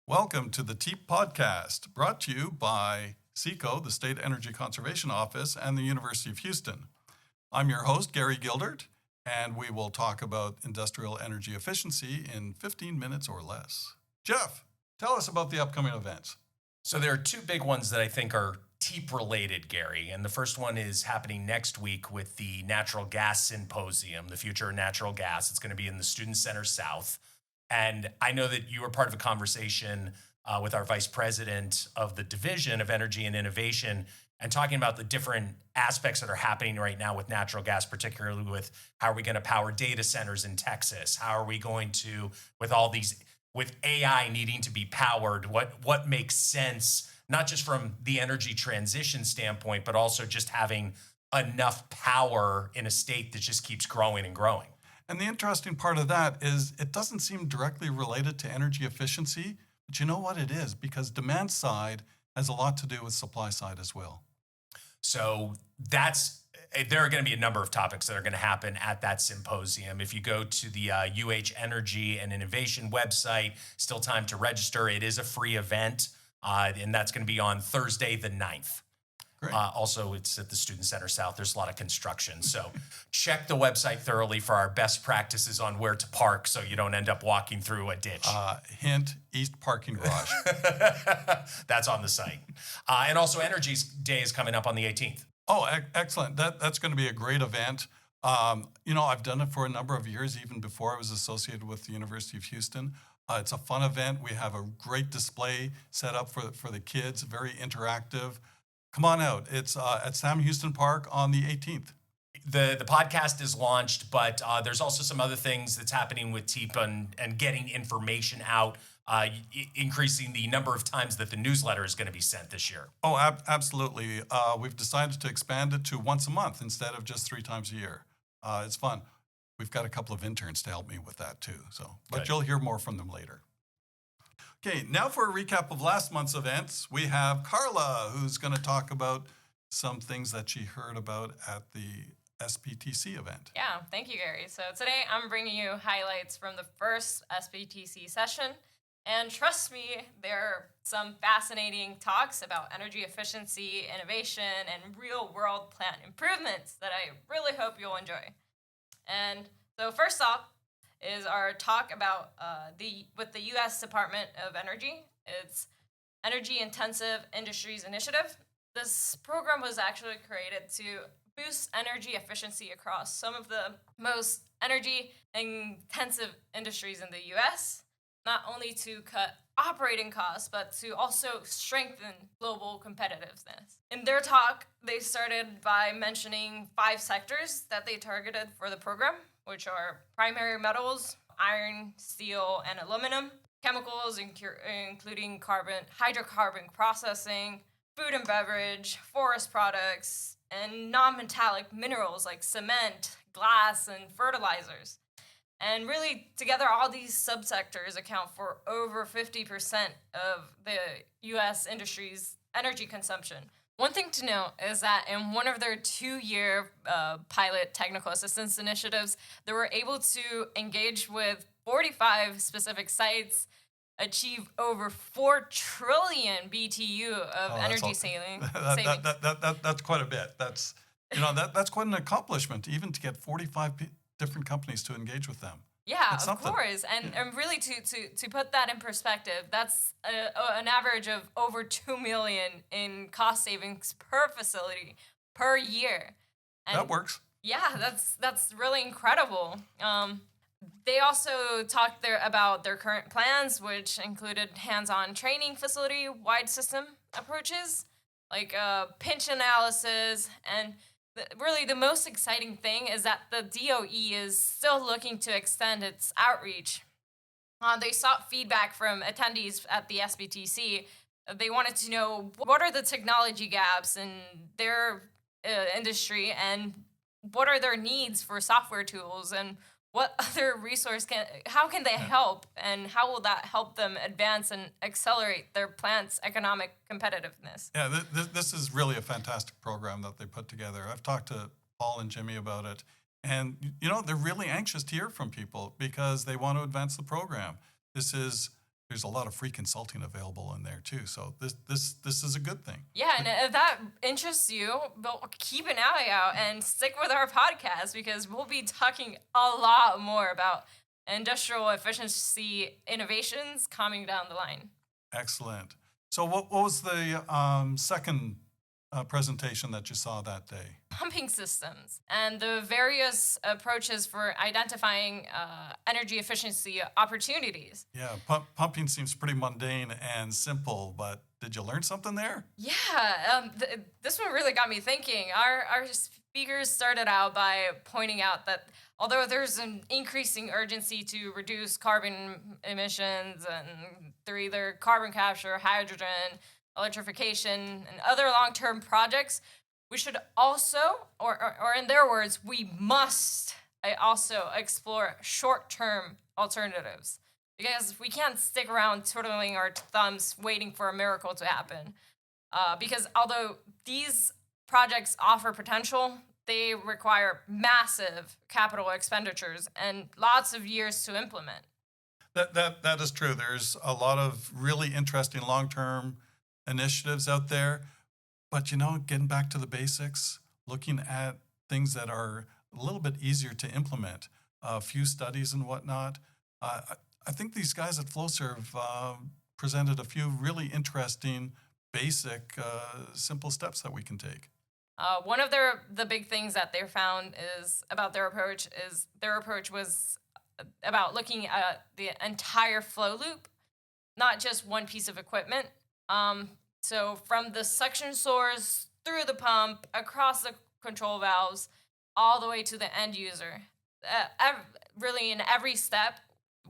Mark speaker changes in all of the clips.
Speaker 1: Welcome to the TEEP podcast, brought to you by SECO, the State Energy Conservation Office, and the University of Houston. I'm your host, Gary Gildert, and we will talk about industrial energy efficiency in 15 minutes or less. Jeff, tell us about the upcoming events.
Speaker 2: So there are two big ones that I think are TEEP related, Gary. And the first one is happening next week with the Natural Gas Symposium, the future of natural gas. It's going to be in the Student Center South. And I know that you were part of a conversation with our vice president of the Division of Energy and Innovation and talking about the different aspects that are happening right now with natural gas, particularly with how are we going to power data centers in Texas? How are we going to, with all these, with AI needing to be powered, what makes sense, not just from the energy transition standpoint, but also just having enough power in a state that just keeps growing and growing.
Speaker 1: And the interesting part of that is it doesn't seem directly related to energy efficiency, but you know what it is, because demand side has a lot to do with supply side as well.
Speaker 2: So there are going to be a number of topics that are going to happen at that symposium. If you go to the UH Energy and Innovation website, still time to register. It is a free event, and that's going to be on Thursday the 9th.
Speaker 1: Great.
Speaker 2: Also, it's at the Student Center South. There's a lot of construction. So check the website thoroughly for our best practices on where to park so you don't end up walking through a ditch.
Speaker 1: Hint, East Parking Garage.
Speaker 2: That's on the site. And also, Energy Day is coming up on the 18th.
Speaker 1: Oh, excellent. That's going to be a great event. I've done it for a number of years, even before I was associated with the University of Houston. It's a fun event. We have a great display set up for the kids, very interactive. Come on out. It's at Sam Houston Park on the 18th.
Speaker 2: The podcast is launched, but there's also some other things that's happening with TEEP and getting information out, increasing the number of times that the newsletter is going to be sent this year.
Speaker 1: Oh, absolutely. We've decided to expand it to once a month instead of just 3 times a year. It's fun. We've got a couple of interns to help me with that too. But
Speaker 2: Good.
Speaker 1: You'll hear more from them later. Okay, now for a recap of last month's events, we have Carla, who's going to talk about some things that she heard about at the SPTC event.
Speaker 3: Yeah, thank you, Gary. So today I'm bringing you highlights from the first SPTC session. And trust me, there are some fascinating talks about energy efficiency, innovation, and real-world plant improvements that I really hope you'll enjoy. And so first off, is our talk about with the U.S. Department of Energy. It's Energy Intensive Industries Initiative. This program was actually created to boost energy efficiency across some of the most energy-intensive industries in the U.S., not only to cut operating costs, but to also strengthen global competitiveness. In their talk, they started by mentioning 5 sectors that they targeted for the program, which are primary metals, iron, steel, and aluminum, chemicals, including hydrocarbon processing, food and beverage, forest products, and non-metallic minerals like cement, glass, and fertilizers. And really, together, all these subsectors account for over 50% of the U.S. industry's energy consumption. One thing to note is that in one of their 2-year pilot technical assistance initiatives, they were able to engage with 45 specific sites, achieve over 4 trillion BTU of energy saving.
Speaker 1: That's quite a bit. That's quite an accomplishment, even to get 45 different companies to engage with them.
Speaker 3: Yeah, of course. And really, to put that in perspective, that's an average of over $2 million in cost savings per facility per year. And
Speaker 1: that works.
Speaker 3: Yeah, that's really incredible. They also talked about their current plans, which included hands-on training facility-wide system approaches, like pinch analysis, and really, the most exciting thing is that the DOE is still looking to extend its outreach. They sought feedback from attendees at the SPTC. They wanted to know what are the technology gaps in their industry and what are their needs for software tools and what other how can they help, and how will that help them advance and accelerate their plant's economic competitiveness?
Speaker 1: Yeah, this is really a fantastic program that they put together. I've talked to Paul and Jimmy about it, and they're really anxious to hear from people because they want to advance the program. This is there's a lot of free consulting available in there too. So this is a good thing.
Speaker 3: Yeah, and if that interests you, keep an eye out and stick with our podcast because we'll be talking a lot more about industrial efficiency innovations coming down the line.
Speaker 1: Excellent. So what was the second presentation that you saw that day?
Speaker 3: Pumping systems and the various approaches for identifying energy efficiency opportunities.
Speaker 1: Yeah, pumping seems pretty mundane and simple, but did you learn something there?
Speaker 3: Yeah, this one really got me thinking. Our speakers started out by pointing out that although there's an increasing urgency to reduce carbon emissions and through either carbon capture, hydrogen, electrification, and other long-term projects, we should also, or in their words, we must also explore short-term alternatives because we can't stick around twiddling our thumbs waiting for a miracle to happen. Because although these projects offer potential, they require massive capital expenditures and lots of years to implement.
Speaker 1: That is true. There's a lot of really interesting long-term initiatives out there, but getting back to the basics, looking at things that are a little bit easier to implement, a few studies and whatnot. I think these guys at Flowserve presented a few really interesting, basic, simple steps that we can take.
Speaker 3: One of the big things that they found is about their approach was about looking at the entire flow loop, not just one piece of equipment. So from the suction source through the pump, across the control valves, all the way to the end user. Really, in every step,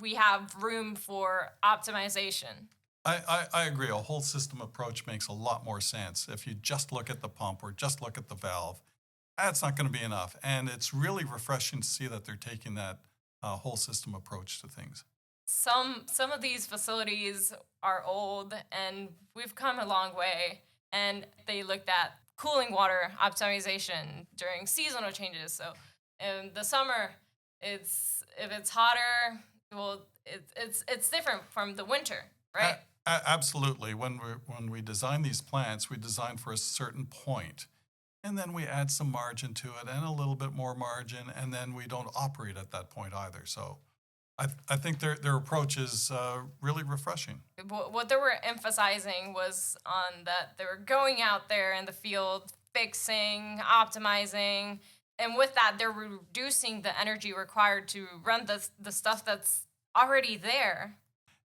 Speaker 3: we have room for optimization.
Speaker 1: I agree. A whole system approach makes a lot more sense. If you just look at the pump or just look at the valve, that's not going to be enough. And it's really refreshing to see that they're taking that whole system approach to things.
Speaker 3: Some of these facilities are old, and we've come a long way. And they looked at cooling water optimization during seasonal changes. So in the summer, if it's hotter, well, it's different from the winter, right?
Speaker 1: Absolutely. When we design these plants, we design for a certain point, and then we add some margin to it and a little bit more margin, and then we don't operate at that point either. So I think their approach is really refreshing.
Speaker 3: What they were emphasizing was on that they were going out there in the field, fixing, optimizing, and with that, they're reducing the energy required to run the stuff that's already there.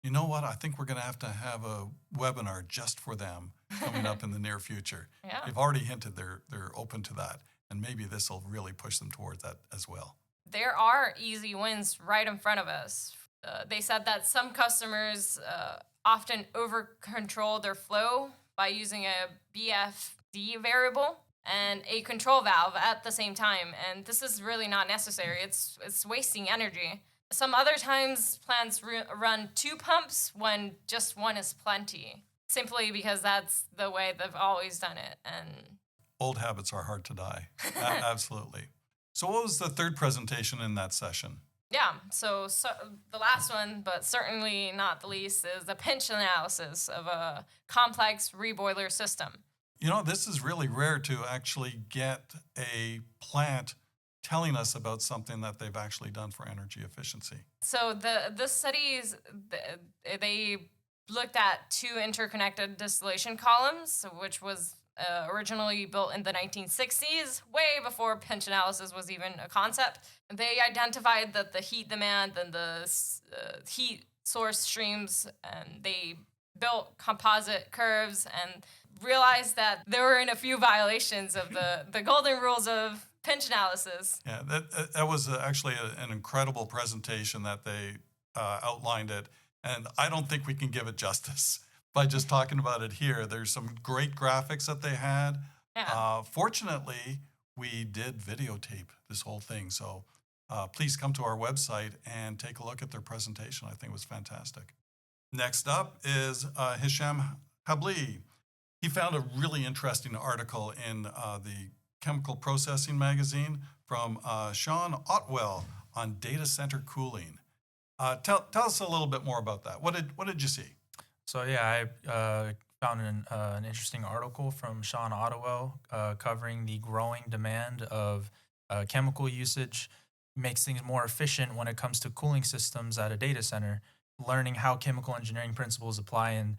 Speaker 1: You know what? I think we're going to have a webinar just for them coming up in the near future.
Speaker 3: Yeah.
Speaker 1: They've already hinted they're open to that, and maybe this will really push them towards that as well.
Speaker 3: There are easy wins right in front of us. They said that some customers often over-control their flow by using a BFD variable and a control valve at the same time, and this is really not necessary. It's wasting energy. Some other times, plants run two pumps when just one is plenty, simply because that's the way they've always done it. And
Speaker 1: old habits are hard to die. Absolutely. So what was the third presentation in that session?
Speaker 3: yeah, so the last one, but certainly not the least, is the pinch analysis of a complex reboiler system.
Speaker 1: This is really rare to actually get a plant telling us about something that they've actually done for energy efficiency.
Speaker 3: So the studies, they looked at two interconnected distillation columns, which was originally built in the 1960s, way before pinch analysis was even a concept. They identified that the heat demand and the heat source streams, and they built composite curves and realized that there were in a few violations of the golden rules of pinch analysis.
Speaker 1: Yeah, that was actually an incredible presentation that they outlined it, and I don't think we can give it justice by just talking about it here. There's some great graphics that they had.
Speaker 3: Yeah.
Speaker 1: Fortunately, we did videotape this whole thing, so please come to our website and take a look at their presentation. I think it was fantastic. Next up is Hisham Habli. He found a really interesting article in the Chemical Processing magazine from Sean Otwell on data center cooling. Tell us a little bit more about that. What did you see?
Speaker 4: So yeah, I found an interesting article from Sean Ottewell covering the growing demand of chemical usage makes things more efficient when it comes to cooling systems at a data center. Learning how chemical engineering principles apply in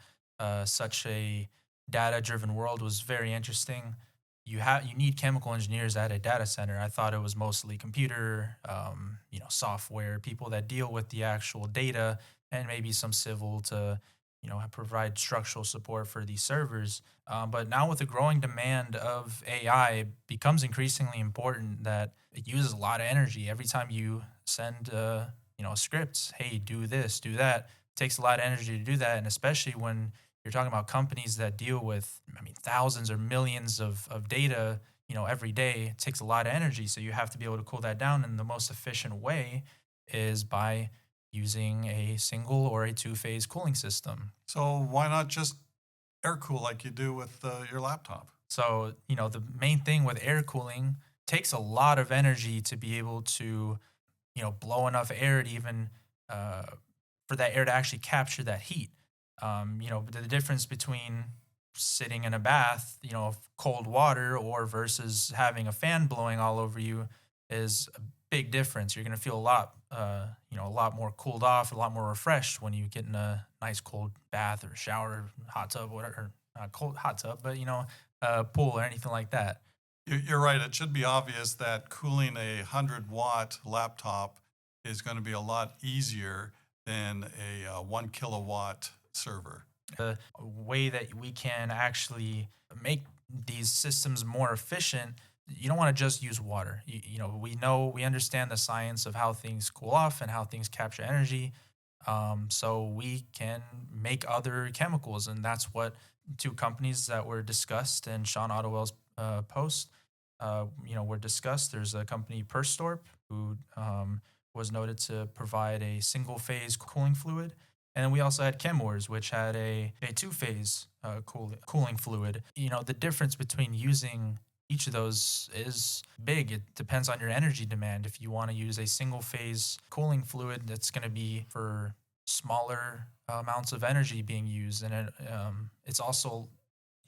Speaker 4: such a data-driven world was very interesting. You need chemical engineers at a data center. I thought it was mostly computer, software people that deal with the actual data, and maybe some civil to provide structural support for these servers. But now with the growing demand of AI, it becomes increasingly important that it uses a lot of energy. Every time you send, a script, hey, do this, do that, it takes a lot of energy to do that. And especially when you're talking about companies that deal with, thousands or millions of data, every day, it takes a lot of energy. So you have to be able to cool that down. And the most efficient way is by using a single or a two-phase cooling system.
Speaker 1: So why not just air cool like you do with your laptop?
Speaker 4: So, the main thing with air cooling takes a lot of energy to be able to, blow enough air to even for that air to actually capture that heat. The difference between sitting in a bath, of cold water or versus having a fan blowing all over you is a big difference. You're going to feel a lot more cooled off, a lot more refreshed when you get in a nice cold bath or shower, hot tub, whatever. Or not cold hot tub, but pool or anything like that.
Speaker 1: You're right. It should be obvious that cooling a 100-watt laptop is going to be a lot easier than a 1 kilowatt server.
Speaker 4: The way that we can actually make these systems more efficient, you don't want to just use water. We understand the science of how things cool off and how things capture energy. So we can make other chemicals, and that's what two companies that were discussed in Sean Ottewell's post, were discussed. There's a company, Perstorp, who was noted to provide a single-phase cooling fluid. And then we also had Chemours, which had a two-phase cooling fluid. The difference between using each of those is big. It depends on your energy demand. If you want to use a single-phase cooling fluid, that's going to be for smaller amounts of energy being used. And it's also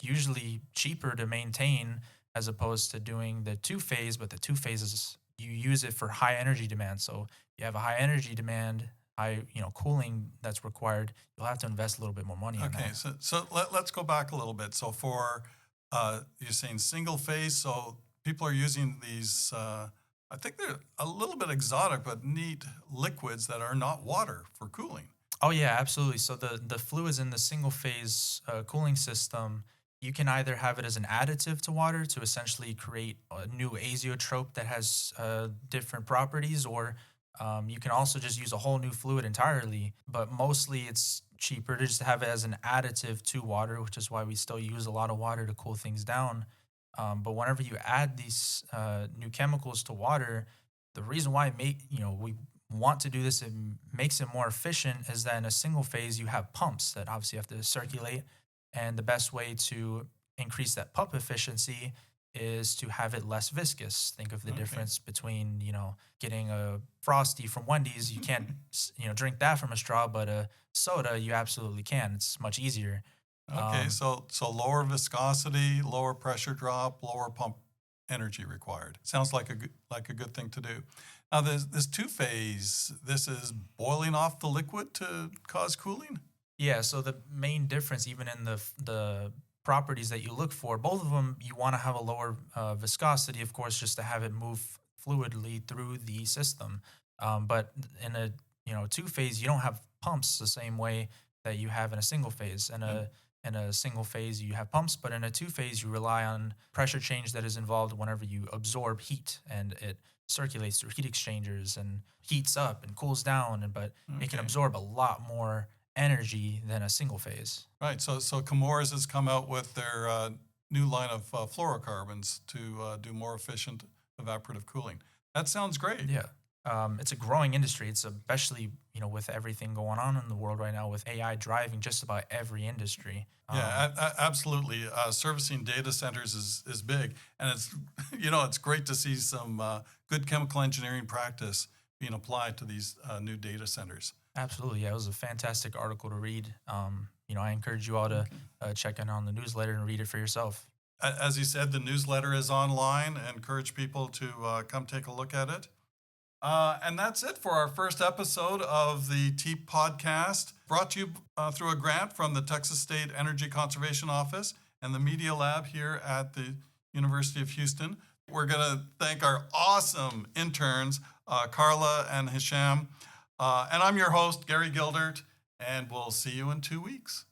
Speaker 4: usually cheaper to maintain as opposed to doing the two-phase, but the two phases, you use it for high energy demand. So you have a high energy demand, high cooling that's required, you'll have to invest a little bit more money in that.
Speaker 1: Okay, so let's go back a little bit. So for you're saying single phase, so people are using these. I think they're a little bit exotic, but neat liquids that are not water for cooling.
Speaker 4: Oh yeah, absolutely. So the fluids in the single phase cooling system, you can either have it as an additive to water to essentially create a new azeotrope that has different properties, or you can also just use a whole new fluid entirely. But mostly it's cheaper to just have it as an additive to water, which is why we still use a lot of water to cool things down. But whenever you add these new chemicals to water, the reason why we want to do this, it makes it more efficient, is that in a single phase you have pumps that obviously have to circulate. And the best way to increase that pump efficiency is to have it less viscous. Think of the difference between, getting a Frosty from Wendy's. You can't, drink that from a straw, but a soda, you absolutely can. It's much easier.
Speaker 1: Okay, so lower viscosity, lower pressure drop, lower pump energy required. Sounds like a good thing to do. Now, this two-phase, this is boiling off the liquid to cause cooling?
Speaker 4: Yeah, so the main difference, even in the properties that you look for, both of them, you want to have a lower viscosity, of course, just to have it move fluidly through the system. But in a two-phase, you don't have pumps the same way that you have in a single phase. In a single phase, you have pumps, but in a two-phase, you rely on pressure change that is involved whenever you absorb heat, and it circulates through heat exchangers and heats up and cools down, but it can absorb a lot more energy than a single phase.
Speaker 1: Right. So Chemours has come out with their new line of fluorocarbons to do more efficient evaporative cooling. That sounds great.
Speaker 4: Yeah. It's a growing industry. It's especially, with everything going on in the world right now, with AI driving just about every industry.
Speaker 1: Absolutely. Servicing data centers is big, and it's it's great to see some good chemical engineering practice being applied to these new data centers.
Speaker 4: Absolutely. Yeah, it was a fantastic article to read. I encourage you all to check in on the newsletter and read it for yourself.
Speaker 1: As you said, the newsletter is online. I encourage people to come take a look at it. And that's it for our first episode of the TEEP podcast, brought to you through a grant from the Texas State Energy Conservation Office and the Media Lab here at the University of Houston. We're going to thank our awesome interns, Carla and Hisham. And I'm your host, Gary Gildert, and we'll see you in 2 weeks.